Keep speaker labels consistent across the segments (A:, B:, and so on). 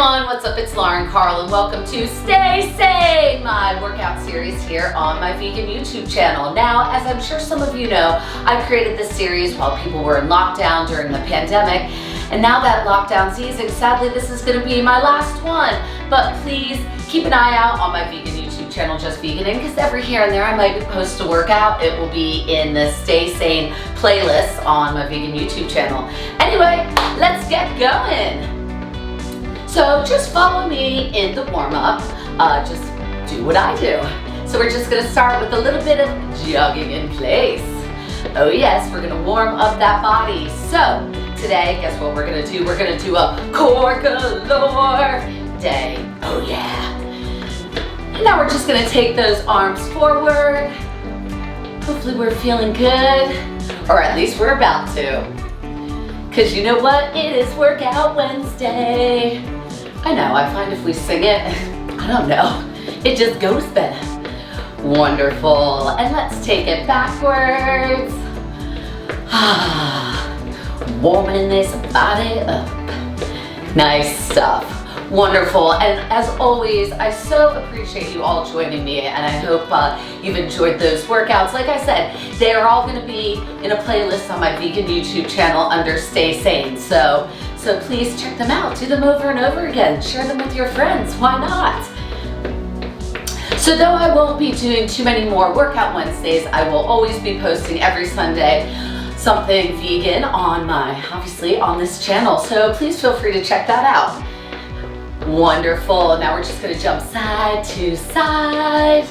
A: everyone, what's up? It's Lauren Carl and welcome to Stay Sane, my workout series here on my vegan YouTube channel. Now, as I'm sure some of you know, I created this series while people were in lockdown during the pandemic, and now that lockdown's easing, sadly this is going to be my last one. But please keep an eye out on my vegan YouTube channel, Just Veganing, because every here and there I might post a workout. It will be in the Stay Sane playlist on my vegan YouTube channel. Anyway, let's get going. So just follow me in the warm-up, just do what I do. So we're just gonna start with a little bit of jogging in place. Oh yes, we're gonna warm up that body. So today, guess what we're gonna do? We're gonna do a core galore day. Oh yeah. And now we're just gonna take those arms forward. Hopefully we're feeling good, or at least we're about to. Cause you know what? It is Workout Wednesday. I know, I find if we sing it, I don't know, it just goes better. Wonderful, and let's take it backwards. Warming this body up. Nice stuff. Wonderful, and as always, I so appreciate you all joining me, and I hope you've enjoyed those workouts. Like I said, they are all gonna be in a playlist on my vegan YouTube channel under Stay Sane. So please check them out, do them over and over again, share them with your friends, why not? So though I won't be doing too many more Workout Wednesdays, I will always be posting every Sunday something vegan on obviously on this channel. So please feel free to check that out. Wonderful, now we're just gonna jump side to side.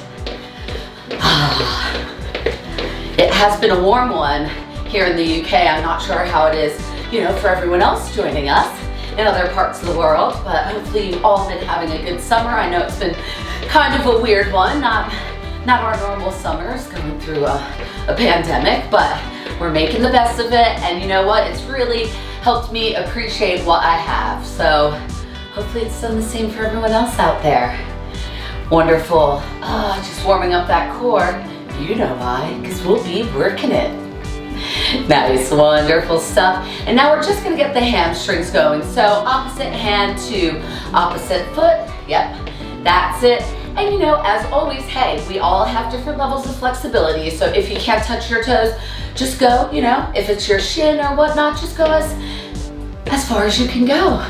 A: It has been a warm one here in the UK. I'm not sure how it is, for everyone else joining us in other parts of the world, but hopefully you've all been having a good summer. I know it's been kind of a weird one, not our normal summers going through a pandemic, but we're making the best of it, and you know what? It's really helped me appreciate what I have. So hopefully it's done the same for everyone else out there. Wonderful. Just warming up that core. You know why, because we'll be working it. Nice, wonderful stuff. And now we're just gonna get the hamstrings going. So opposite hand to opposite foot. Yep, that's it. And as always, hey, we all have different levels of flexibility. So if you can't touch your toes, just go, if it's your shin or whatnot, just go as far as you can go.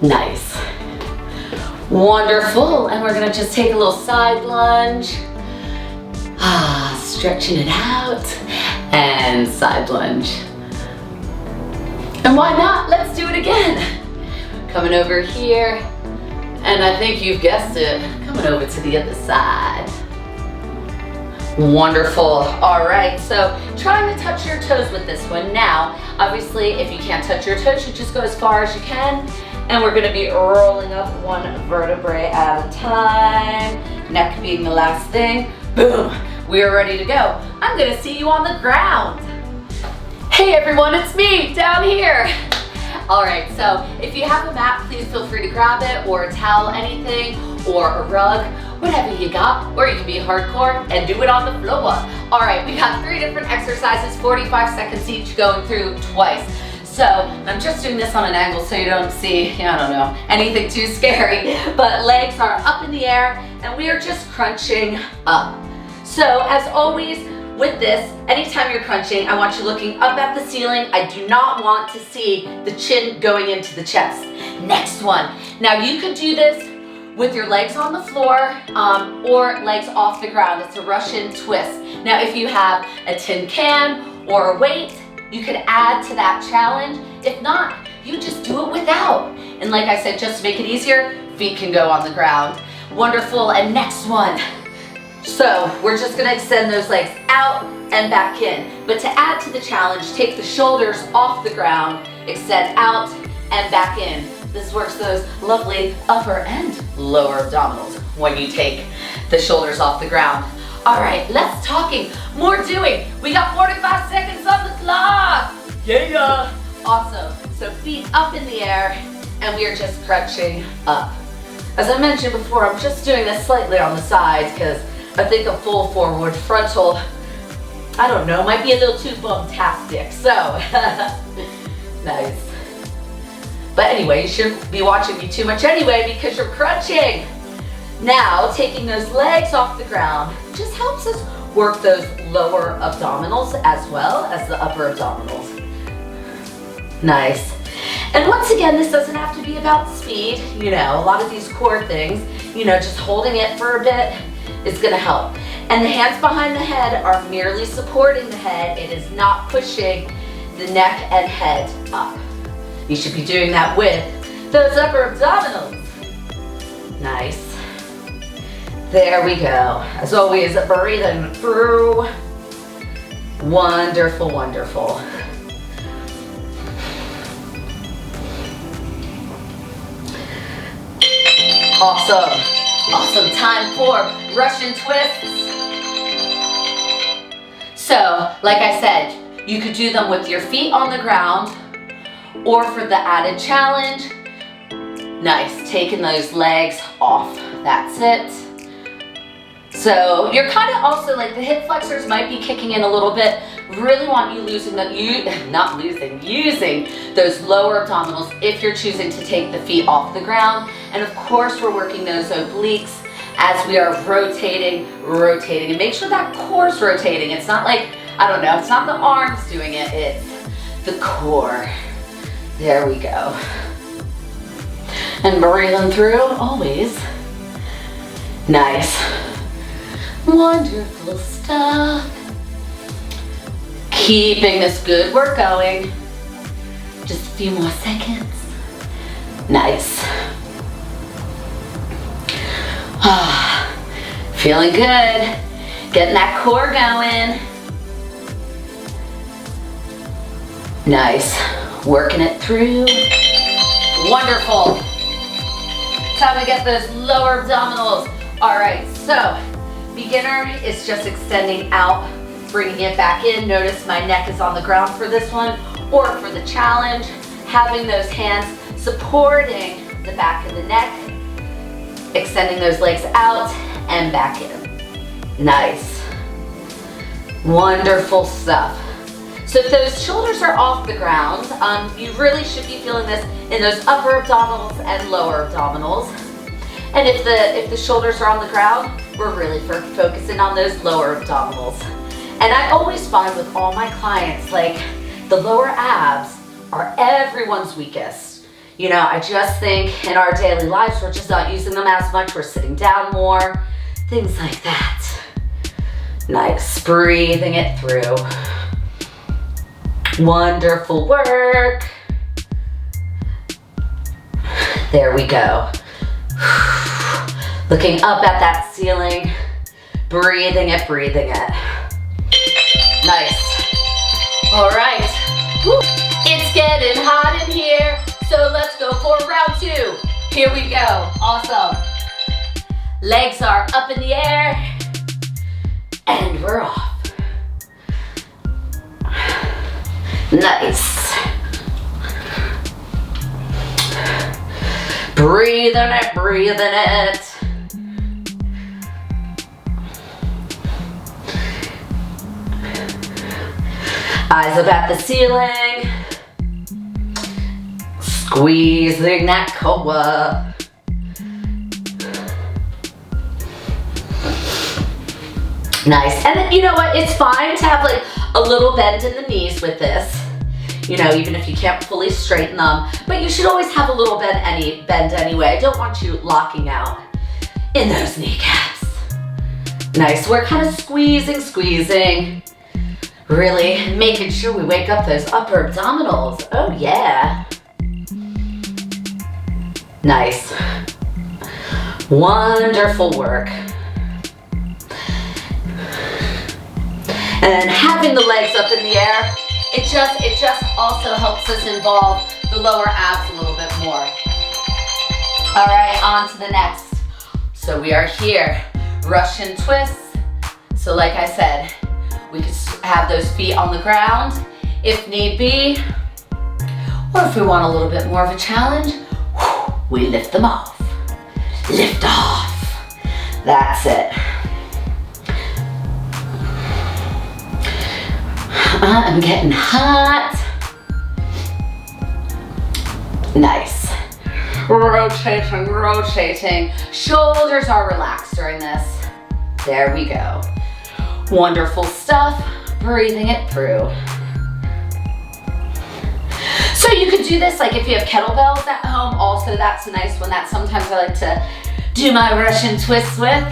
A: Nice. Wonderful. And we're gonna just take a little side lunge. Stretching it out. And side lunge. And why not? Let's do it again. Coming over here. And I think you've guessed it, coming over to the other side. Wonderful. All right, so trying to touch your toes with this one. Now, obviously, if you can't touch your toes, you just go as far as you can. And we're gonna be rolling up one vertebrae at a time. Neck being the last thing. Boom, we're ready to go. I'm gonna see you on the ground. Hey everyone, it's me down here. All right, so if you have a mat, please feel free to grab it, or a towel, anything, or a rug, whatever you got, or you can be hardcore and do it on the floor. All right, we got 3 different exercises, 45 seconds each, going through twice. So I'm just doing this on an angle so you don't see, I don't know, anything too scary, but legs are up in the air and we are just crunching up. So as always, with this, anytime you're crunching, I want you looking up at the ceiling. I do not want to see the chin going into the chest. Next one. Now you could do this with your legs on the floor or legs off the ground. It's a Russian twist. Now if you have a tin can or a weight, you could add to that challenge. If not, you just do it without. And like I said, just to make it easier, feet can go on the ground. Wonderful, and next one. So we're just gonna extend those legs out and back in. But to add to the challenge, take the shoulders off the ground, extend out and back in. This works those lovely upper and lower abdominals when you take the shoulders off the ground. All right, less talking, more doing. We got 45 seconds on the clock. Yeah. Awesome. So feet up in the air and we are just crunching up. As I mentioned before, I'm just doing this slightly on the sides because I think a full forward frontal, I don't know, might be a little too bumtastic. So, nice. But anyway, you shouldn't be watching me too much anyway because you're crunching. Now, taking those legs off the ground just helps us work those lower abdominals as well as the upper abdominals. Nice. And once again, this doesn't have to be about speed. You know, a lot of these core things, you know, just holding it for a bit is gonna help. And the hands behind the head are merely supporting the head. It is not pushing the neck and head up. You should be doing that with those upper abdominals. Nice. There we go. As always, breathing through. Wonderful, wonderful. Awesome. Awesome. Time for Russian twists. So, like I said, you could do them with your feet on the ground, or for the added challenge, nice, taking those legs off. That's it. So you're kind of also like the hip flexors might be kicking in a little bit. Really want you using those lower abdominals if you're choosing to take the feet off the ground. And of course, we're working those obliques as we are rotating, and make sure that core's rotating. It's not like, I don't know, it's not the arms doing it, it's the core. There we go. And breathing through, always. Nice. Wonderful stuff. Keeping this good work going. Just a few more seconds. Nice. Feeling good. Getting that core going. Nice. Working it through. Wonderful. Time to get those lower abdominals. All right, so beginner is just extending out, bringing it back in. Notice my neck is on the ground for this one, or for the challenge, having those hands supporting the back of the neck, extending those legs out and back in. Nice. Wonderful stuff. So if those shoulders are off the ground, you really should be feeling this in those upper abdominals and lower abdominals. And if the shoulders are on the ground, we're really focusing on those lower abdominals. And I always find with all my clients, like the lower abs are everyone's weakest. You know, I just think in our daily lives, we're just not using them as much. We're sitting down more, things like that. Nice, breathing it through. Wonderful work. There we go. Looking up at that ceiling, breathing it. Nice. All right. Woo. It's getting hot in here, so let's go for round 2. Here we go. Awesome. Legs are up in the air, and we're off. Nice. Breathing it. Eyes up at the ceiling. Squeezing that core. Nice. And then, you know what? It's fine to have like a little bend in the knees with this. You know, even if you can't fully straighten them, but you should always have a little bend anyway. I don't want you locking out in those kneecaps. Nice. We're kind of squeezing. Really making sure we wake up those upper abdominals. Oh yeah. Nice. Wonderful work. And having the legs up in the air, it just also helps us involve the lower abs a little bit more. All right, on to the next. So we are here, Russian twists. So like I said, we could have those feet on the ground if need be, or if we want a little bit more of a challenge, we lift them off. Lift off. That's it. I'm getting hot. Nice. Rotating, rotating. Shoulders are relaxed during this. There we go. Wonderful stuff. Breathing it through. So you could do this like if you have kettlebells at home. Also, that's a nice one that sometimes I like to do my Russian twists with.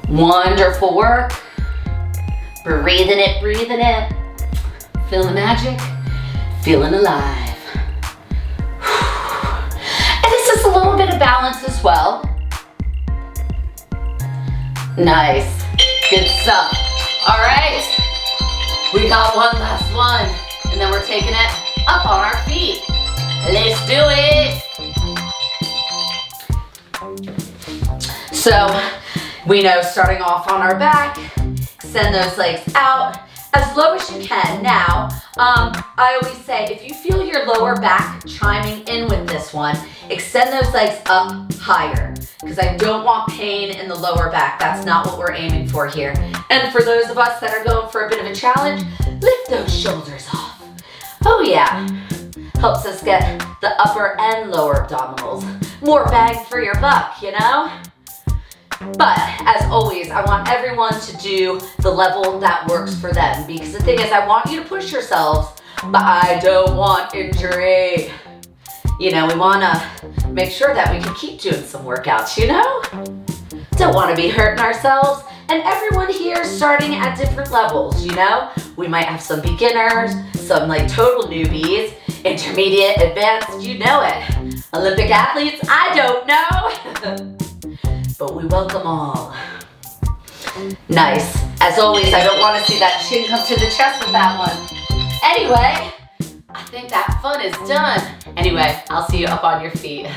A: Wonderful work. Breathing it, breathing it. Feel the magic, feeling alive. And this is a little bit of balance as well. Nice, good stuff. All right, we got one last one, and then we're taking it up on our feet. Let's do it. So we know starting off on our back, extend those legs out as low as you can. Now, I always say, if you feel your lower back chiming in with this one, extend those legs up higher, because I don't want pain in the lower back. That's not what we're aiming for here. And for those of us that are going for a bit of a challenge, lift those shoulders off. Oh yeah, helps us get the upper and lower abdominals. More bang for your buck, you know? But as always, I want everyone to do the level that works for them, because the thing is, I want you to push yourselves, but I don't want injury. You know, we want to make sure that we can keep doing some workouts, you know? Don't want to be hurting ourselves. And everyone here is starting at different levels, you know? We might have some beginners, some like total newbies, intermediate, advanced, you know it. Olympic athletes, I don't know. But we welcome all. Nice. As always, I don't want to see that chin come to the chest with that one. Anyway, I think that fun is done. Anyway, I'll see you up on your feet.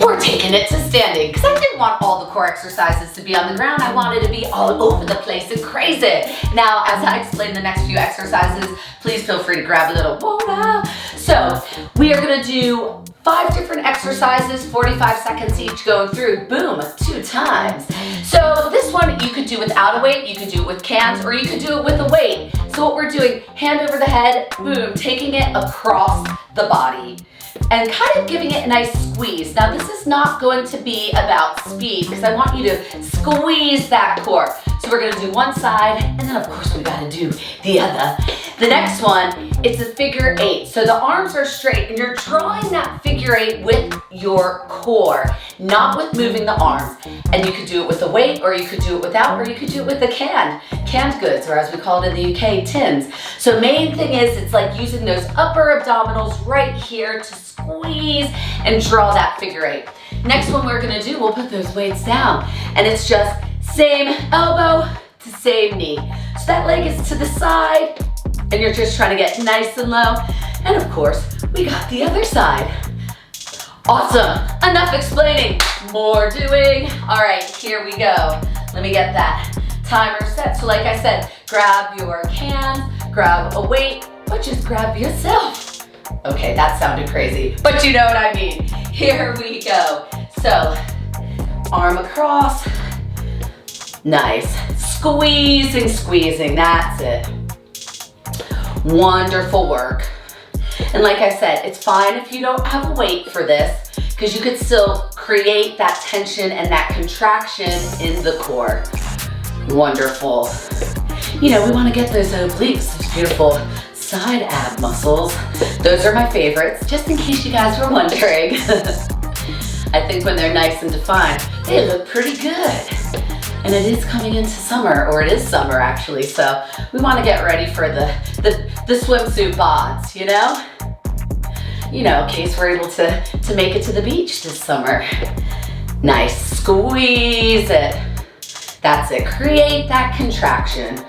A: We're taking it to standing, because I didn't want all the core exercises to be on the ground. I wanted to be all over the place and crazy. Now, as I explain the next few exercises, please feel free to grab a little water. So, we are going to do 5 different exercises, 45 seconds each, going through, boom, 2 times. So this one you could do without a weight, you could do it with cans, or you could do it with a weight. So what we're doing, hand over the head, boom, taking it across the body and kind of giving it a nice squeeze. Now this is not going to be about speed, because I want you to squeeze that core. So we're gonna do one side, and then of course we gotta do the other. The next one, it's a figure 8. So the arms are straight, and you're drawing that figure 8 with your core, not with moving the arms. And you could do it with a weight, or you could do it without, or you could do it with a canned goods, or as we call it in the UK, tins. So main thing is, it's like using those upper abdominals right here to squeeze and draw that figure 8. Next one we're gonna do, we'll put those weights down, and it's just same elbow to same knee. So that leg is to the side, and you're just trying to get nice and low. And of course, we got the other side. Awesome, enough explaining, more doing. All right, here we go. Let me get that timer set. So like I said, grab your can, grab a weight, or just grab yourself. Okay, that sounded crazy, but you know what I mean. Here we go. So, arm across. Nice. Squeezing, squeezing, that's it. Wonderful work. And like I said, it's fine if you don't have a weight for this, because you could still create that tension and that contraction in the core. Wonderful. You know, we want to get those obliques, those beautiful side ab muscles. Those are my favorites, just in case you guys were wondering. I think when they're nice and defined, they look pretty good. And it is coming into summer, or it is summer actually, so we want to get ready for the swimsuit bods, you know? You know, in case we're able to make it to the beach this summer. Nice, squeeze it. That's it, create that contraction.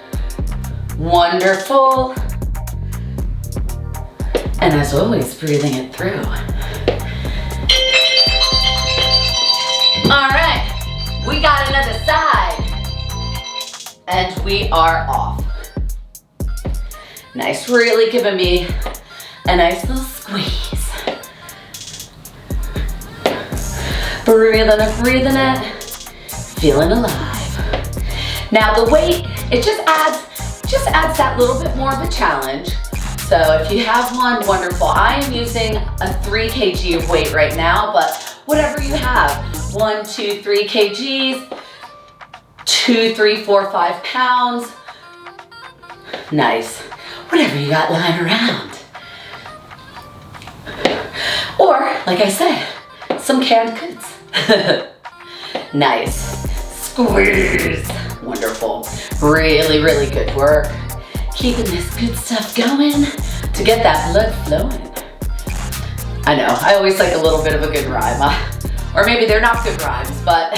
A: Wonderful. And as always, breathing it through. All right, we got another side. And we are off. Nice, really giving me a nice little squeeze. Breathing it, feeling alive. Now the weight, it just adds that little bit more of a challenge. So if you have one, wonderful. I am using a 3 kg of weight right now, but whatever you have, 1, 2, 3 kgs, 2, 3, 4, 5 pounds. Nice. Whatever you got lying around. Or, like I said, some canned goods. Nice. Squeeze. Wonderful. Really, really good work. Keeping this good stuff going to get that blood flowing. I know, I always like a little bit of a good rhyme. Or maybe they're not good rhymes, but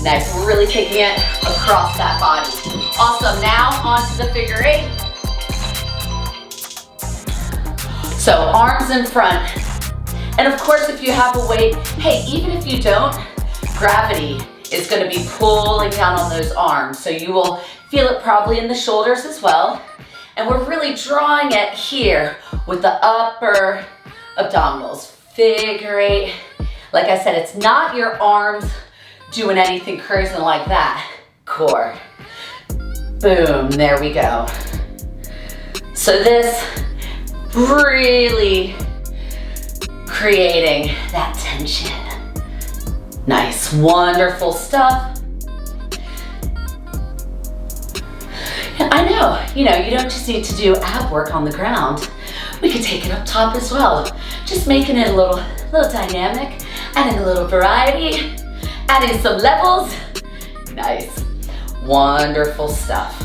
A: nice. We're really taking it across that body. Awesome. Now onto the figure 8. So arms in front. And of course, if you have a weight, hey, even if you don't, gravity is going to be pulling down on those arms. So you will feel it probably in the shoulders as well. And we're really drawing it here with the upper abdominals. Figure 8. Like I said, it's not your arms doing anything crazy like that. Core. Boom, there we go. So this really creating that tension. Nice, wonderful stuff. I know, you don't just need to do ab work on the ground. We could take it up top as well. Just making it a little dynamic, adding a little variety, adding some levels. Nice, wonderful stuff.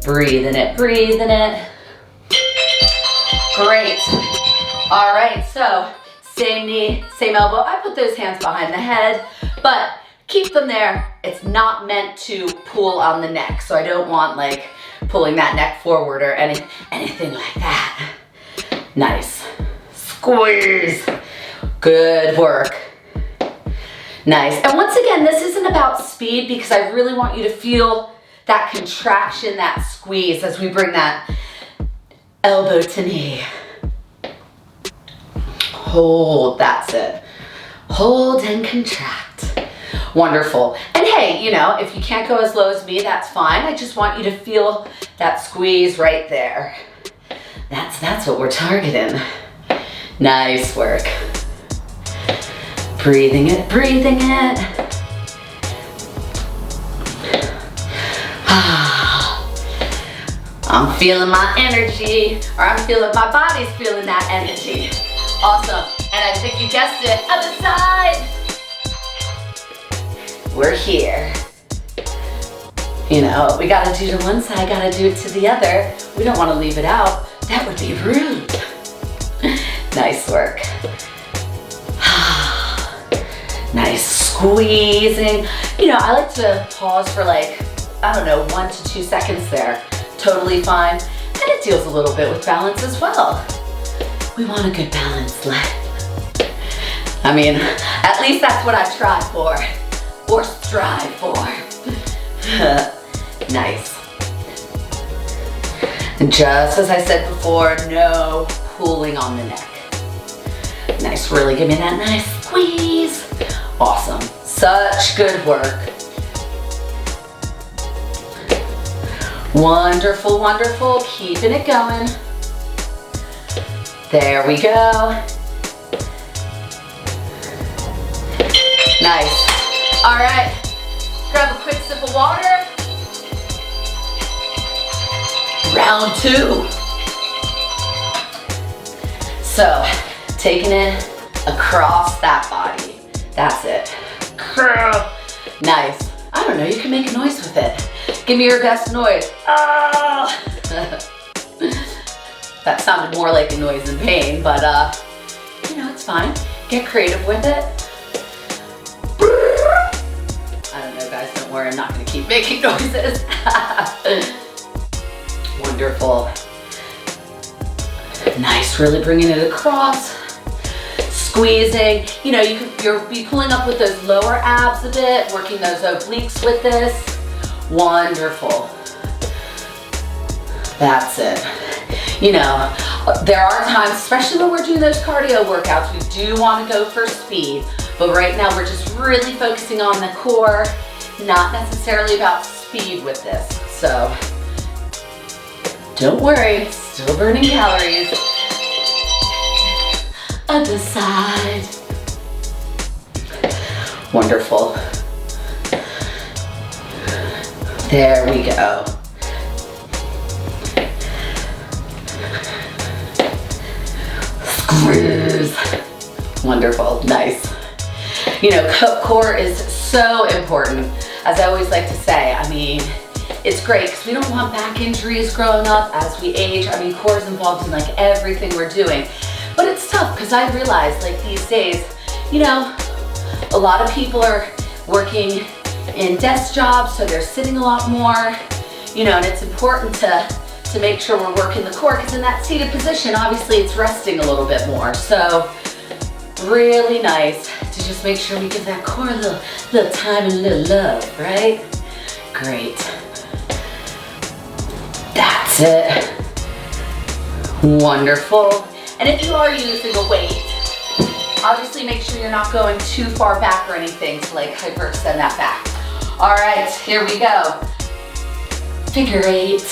A: Breathing it, breathing it. Great. All right, so same knee, same elbow. I put those hands behind the head, but keep them there. It's not meant to pull on the neck, so I don't want like pulling that neck forward or anything like that. Nice. Squeeze. Good work. Nice. And once again, this isn't about speed because I really want you to feel that contraction, that squeeze as we bring that elbow to knee. Hold, that's it. Hold and contract. Wonderful. And hey, if you can't go as low as me, that's fine. I just want you to feel that squeeze right there. That's what we're targeting. Nice work. Breathing it, breathing it. I'm feeling my energy, or I'm feeling my body's feeling that energy. Awesome. And I think you guessed it, other side. We're here. We gotta do to one side, gotta do it to the other. We don't wanna leave it out. That would be rude. Nice work. Nice squeezing. I like to pause for 1 to 2 seconds there. Totally fine. And it deals a little bit with balance as well. We want a good balanced life. At least that's what I try for, or strive for. Nice. And just as I said before, no pulling on the neck. Nice, really give me that nice squeeze. Awesome, such good work. Wonderful, wonderful, keeping it going. There we go. Nice. All right, grab a quick sip of water. Round 2. So, taking it across that body. That's it. Curl. Nice. I don't know, you can make a noise with it. Give me your best noise. Oh. That sounded more like a noise in pain, but it's fine. Get creative with it. I don't know, guys, don't worry, I'm not gonna keep making noises. Wonderful. Nice, really bringing it across. Squeezing. You'll be pulling up with those lower abs a bit, working those obliques with this. Wonderful. That's it. There are times, especially when we're doing those cardio workouts, we do want to go for speed. But right now we're just really focusing on the core, not necessarily about speed with this. So Don't worry, still burning calories. Other side. Wonderful. There we go. Screws. Wonderful, nice. You know, core is so important. As I always like to say, I mean, it's great because we don't want back injuries growing up as we age. I mean, core is involved in like everything we're doing. But it's tough because I realize like these days, you know, a lot of people are working in desk jobs, so they're sitting a lot more, you know, and it's important to make sure we're working the core because in that seated position, obviously it's resting a little bit more. So really nice to just make sure we give that core a little time and a little love, right? Great. That's it. Wonderful. And if you are using a weight, obviously make sure you're not going too far back or anything to like hyperextend that back. All right, here we go. Figure 8.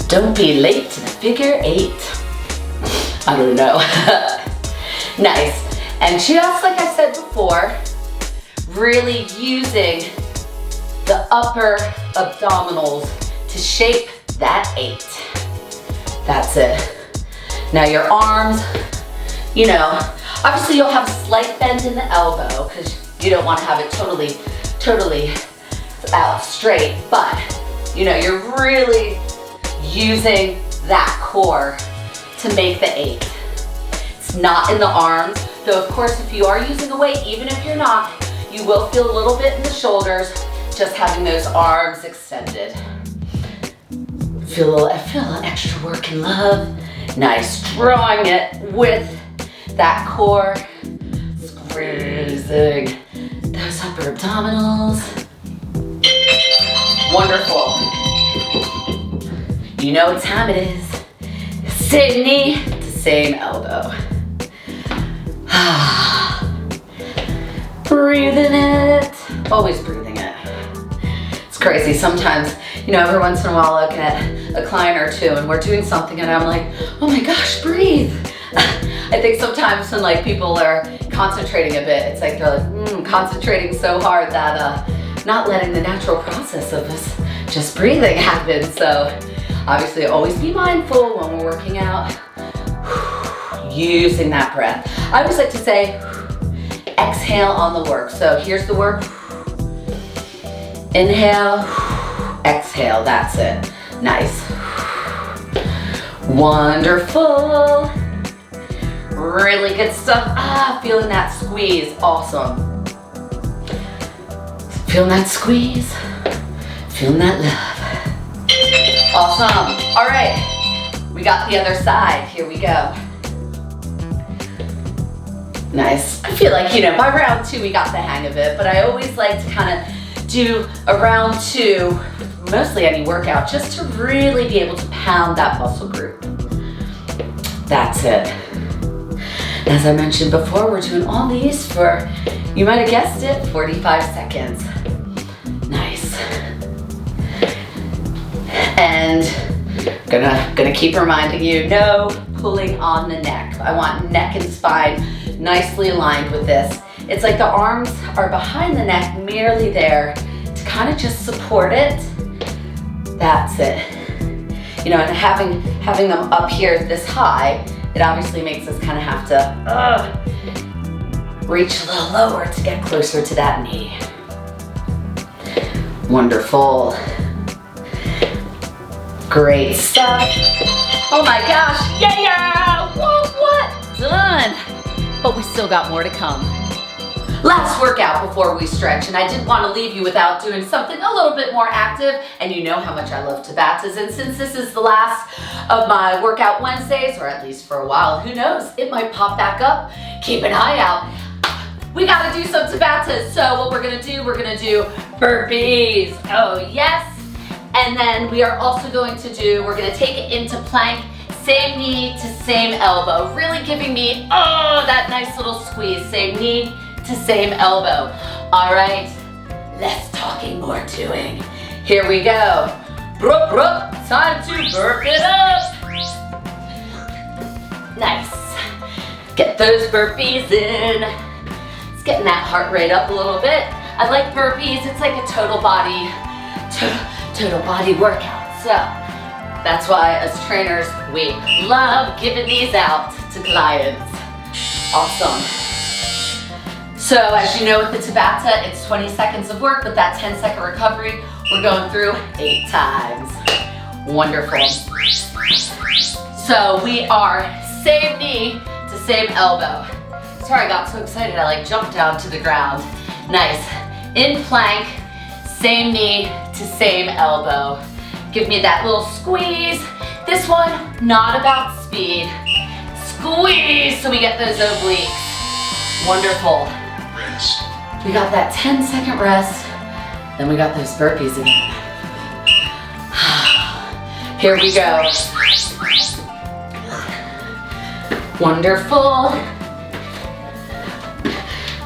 A: Don't be late to the figure 8. I don't know. Nice. And just like I said before, really using the upper abdominals to shape that 8. That's it. Now your arms, you know, obviously you'll have a slight bend in the elbow because you don't want to have it totally out straight, but you know, you're really using that core to make the 8. It's not in the arms, though of course if you are using a weight, even if you're not, you will feel a little bit in the shoulders just having those arms extended. Feel a little extra work and love. Nice, drawing it with that core, squeezing those upper abdominals. Wonderful. You know what time it is. Same knee to same elbow. Breathing it. Always breathing it. It's crazy. Sometimes, you know, every once in a while I'll look at a client or two and we're doing something and I'm like, oh my gosh, breathe. I think sometimes when like people are concentrating a bit, it's like they're like concentrating so hard that not letting the natural process of us just breathing happen. So obviously always be mindful when we're working out, using that breath. I always like to say, exhale on the work. So here's the work. Inhale, exhale, that's it. Nice. Wonderful. Really good stuff. Feeling that squeeze, awesome. Feeling that squeeze, feeling that love. Awesome. All right, we got the other side. Here we go. Nice. I feel like, you know, by round 2 we got the hang of it, but I always like to kind of do a round 2, mostly any workout, just to really be able to pound that muscle group. That's it. As I mentioned before, we're doing all these for, you might have guessed it, 45 seconds. Nice. And gonna keep reminding you, no pulling on the neck. I want neck and spine nicely aligned with this. It's like the arms are behind the neck, merely there to kind of just support it. That's it. You know, and having them up here this high, it obviously makes us kind of have to reach a little lower to get closer to that knee. Wonderful. Great stuff. Oh my gosh, yeah! What? Done. But we still got more to come. Last workout before we stretch, and I didn't want to leave you without doing something a little bit more active, and you know how much I love Tabatas, and since this is the last of my workout Wednesdays, or at least for a while, who knows, it might pop back up. Keep an eye out. We gotta do some Tabatas, so what we're gonna do burpees. Oh yes. And then we are also going to we're gonna take it into plank, same knee to same elbow, really giving me, that nice little squeeze, same knee to same elbow. All right, less talking, more doing. Here we go. Brook, time to burp it up. Nice. Get those burpees in. It's getting that heart rate up a little bit. I like burpees. It's like a total body workout. So that's why as trainers, we love giving these out to clients. Awesome. So as you know with the Tabata, it's 20 seconds of work with that 10-second recovery. We're going through 8 times. Wonderful. So we are same knee to same elbow. Sorry, I got so excited I like jumped down to the ground. Nice. In plank, same knee to same elbow. Give me that little squeeze. This one, not about speed. Squeeze so we get those obliques. Wonderful.
B: Rest.
A: We got that 10-second rest. Then we got those burpees again. Here we go. Wonderful.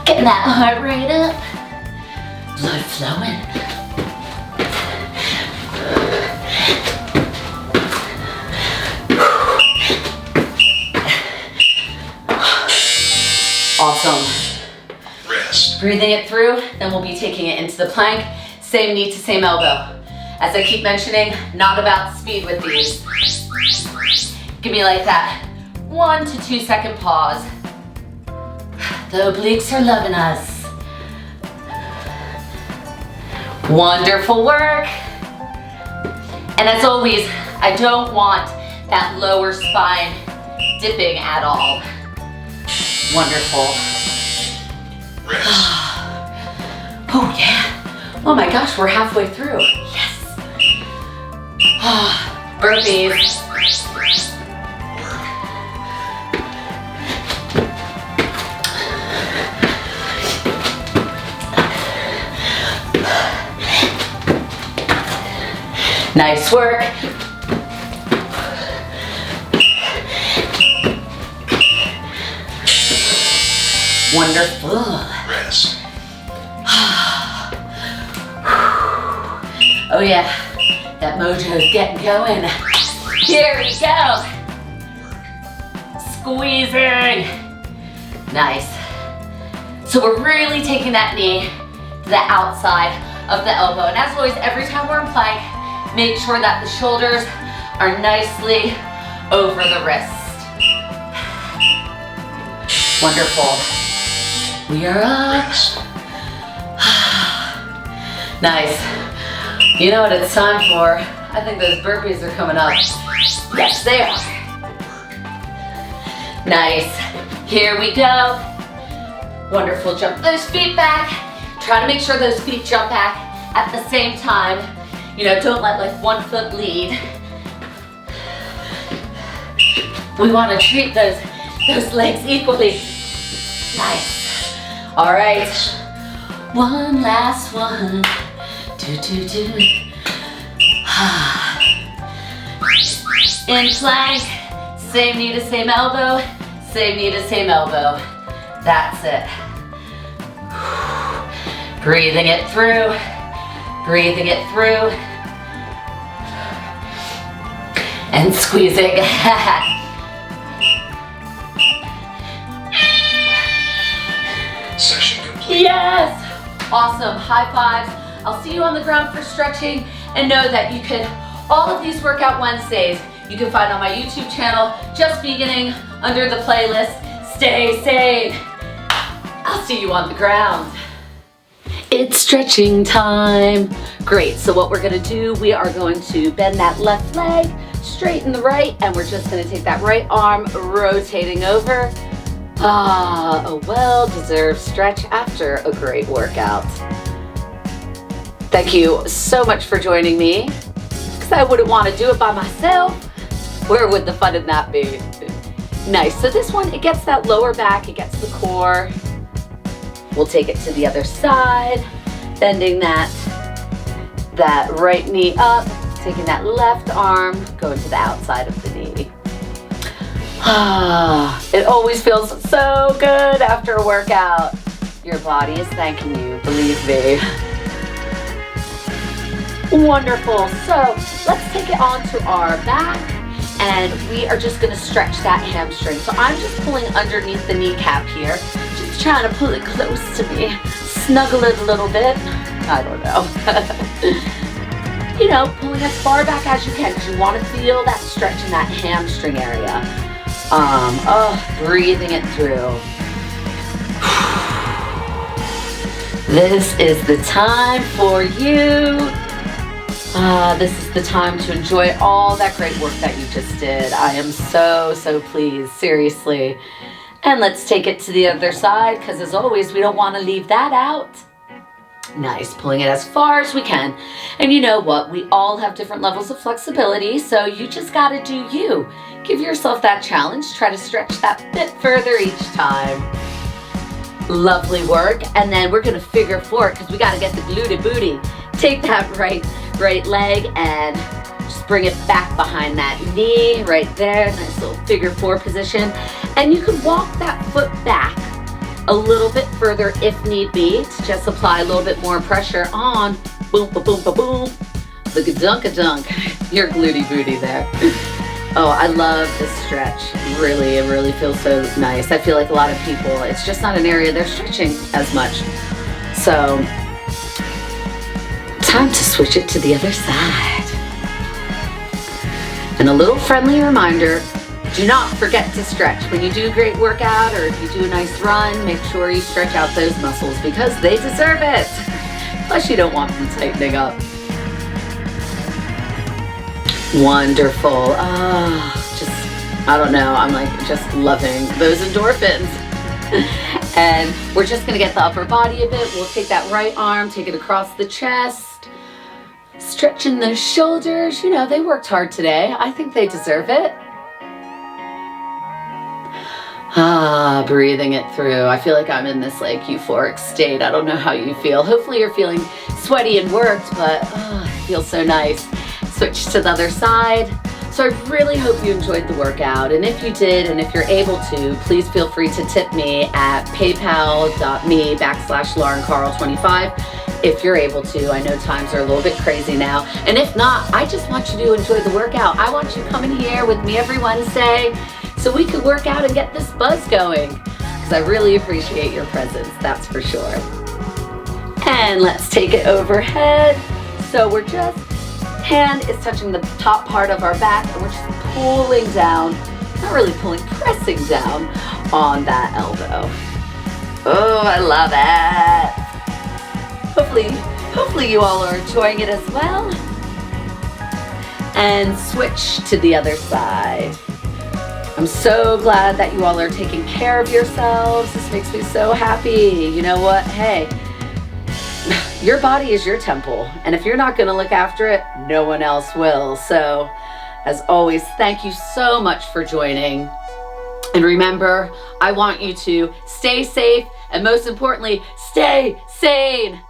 A: Getting that heart rate up. Blood flowing. Awesome.
B: Rest.
A: Breathing it through, then we'll be taking it into the plank. Same knee to same elbow. As I keep mentioning, not about speed with these. Give me like that 1 to 2 second pause. The obliques are loving us. Wonderful work. And as always, I don't want that lower spine dipping at all. Wonderful.
B: Rest.
A: Oh yeah. Oh my gosh, we're halfway through. Yes. Burpees. Nice work. Wonderful.
B: Rest.
A: Oh yeah, that mojo's getting going. Here we go. Squeezing. Nice. So we're really taking that knee to the outside of the elbow. And as always, every time we're in plank, make sure that the shoulders are nicely over the wrist. Wonderful. We are up.
B: Rest.
A: Nice. You know what it's time for? I think those burpees are coming up. Yes, they are. Nice. Here we go. Wonderful. Jump those feet back. Try to make sure those feet jump back at the same time. You know, don't let like one foot lead. We want to treat those legs equally. Nice. All right. One last one. Do. In plank, same knee to same elbow, same knee to same elbow. That's it. Breathing it through, breathing it through, and squeezing.
B: Session complete.
A: Yes! Awesome, high fives. I'll see you on the ground for stretching, and know that you can, all of these Workout Wednesdays, you can find on my YouTube channel, Just Beginning, under the playlist, Stay Sane. I'll see you on the ground. It's stretching time. Great, so what we're gonna do, we are going to bend that left leg, straighten the right, and we're just gonna take that right arm, rotating over. A well-deserved stretch after a great workout. Thank you so much for joining me, because I wouldn't want to do it by myself. Where would the fun in that be? Nice, so this one, it gets that lower back, it gets the core. We'll take it to the other side, bending that right knee up, taking that left arm, going to the outside of the knee. It always feels so good after a workout. Your body is thanking you, believe me. Wonderful. So let's take it onto our back, and we are just gonna stretch that hamstring. So I'm just pulling underneath the kneecap here, just trying to pull it close to me, snuggle it a little bit. I don't know. You know, pulling as far back as you can, because you want to feel that stretch in that hamstring area. Breathing it through. This is the time for you. This is the time to enjoy all that great work that you just did. I am so, so pleased, seriously. And let's take it to the other side, because as always, we don't want to leave that out. Nice, pulling it as far as we can. And you know what? We all have different levels of flexibility, so you just got to do you. Give yourself that challenge. Try to stretch that bit further each time. Lovely work. And then we're going to figure four, because we got to get the glute booty. Take that right leg and just bring it back behind that knee right there. Nice little figure four position. And you can walk that foot back a little bit further if need be to just apply a little bit more pressure on boom, ba boom, ba boom, the gadunk, your glute booty there. Oh, I love this stretch. Really, it really feels so nice. I feel like a lot of people, it's just not an area they're stretching as much. So, time to switch it to the other side. And a little friendly reminder, do not forget to stretch. When you do a great workout or if you do a nice run, make sure you stretch out those muscles because they deserve it. Plus you don't want them tightening up. Wonderful. I don't know, I'm like just loving those endorphins. And we're just gonna get the upper body a bit. We'll take that right arm, take it across the chest, stretching the shoulders. You know, they worked hard today. I think they deserve it. Breathing it through. I feel like I'm in this like euphoric state. I don't know how you feel. Hopefully you're feeling sweaty and worked, but it feels so nice. Switch to the other side. So I really hope you enjoyed the workout. And if you did, and if you're able to, please feel free to tip me at paypal.me/LaurenCarl25 if you're able to. I know times are a little bit crazy now. And if not, I just want you to enjoy the workout. I want you coming here with me every Wednesday so we could work out and get this buzz going. Because I really appreciate your presence, that's for sure. And let's take it overhead. So we're just, hand is touching the top part of our back and we're just pulling down, not really pulling, pressing down on that elbow. Oh, I love it. Hopefully you all are enjoying it as well. And switch to the other side. I'm so glad that you all are taking care of yourselves. This makes me so happy. You know what? Hey, your body is your temple. And if you're not going to look after it, no one else will. So, as always, thank you so much for joining. And remember, I want you to stay safe and most importantly, stay sane.